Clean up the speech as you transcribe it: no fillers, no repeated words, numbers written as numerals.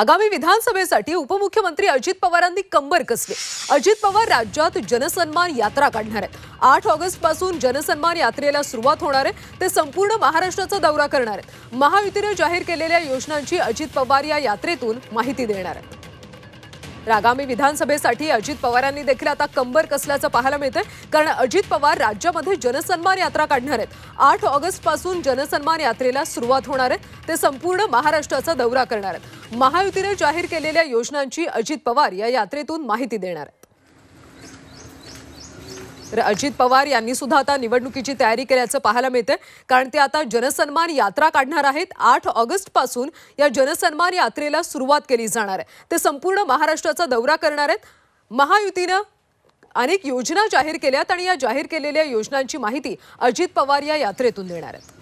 आगामी विधानसभेसाठी उपमुख्यमंत्री अजित पवारांनी कंबर कसली। अजित पवार राज्यात जनसन्मान यात्रा काढणार आहेत। 8 ऑगस्ट पासून जनसन्मान यात्रेला सुरुवात होणार आहे। ते संपूर्ण महाराष्ट्राचा दौरा करणार आहेत। महायुतीने जाहीर केलेल्या योजनांची अजित पवार या यात्रेतून माहिती देणार आहेत। आगामी विधानसभेसाठी अजित पवारांनी देखील आता कंबर कसल्याचं पाहायला मिळतंय, कारण अजित पवार राज्यामध्ये जनसन्मान यात्रा काढणार आहेत। 8 ऑगस्ट पासून जनसन्मान यात्रेला सुरुवात होणार आहे। ते संपूर्ण महाराष्ट्राचा दौरा करणार आहेत। महायुतीने जाहीर केलेल्या योजनांची अजित पवार या यात्रेतून माहिती देणार आहेत। तर अजित पवार यांनी सुद्धा आता निवडणुकीची तयारी केल्याचं पाहायला मिळतंय, कारण ते आता जनसन्मान यात्रा काढणार आहेत। 8 ऑगस्ट पासून या जनसन्मान यात्रेला सुरुवात केली जाणार आहे। ते संपूर्ण महाराष्ट्राचा दौरा करणार आहेत। महायुतीने अनेक योजना जाहीर केल्यात आणि या जाहीर केलेल्या योजनांची माहिती अजित पवार या यात्रेतून देणार आहेत।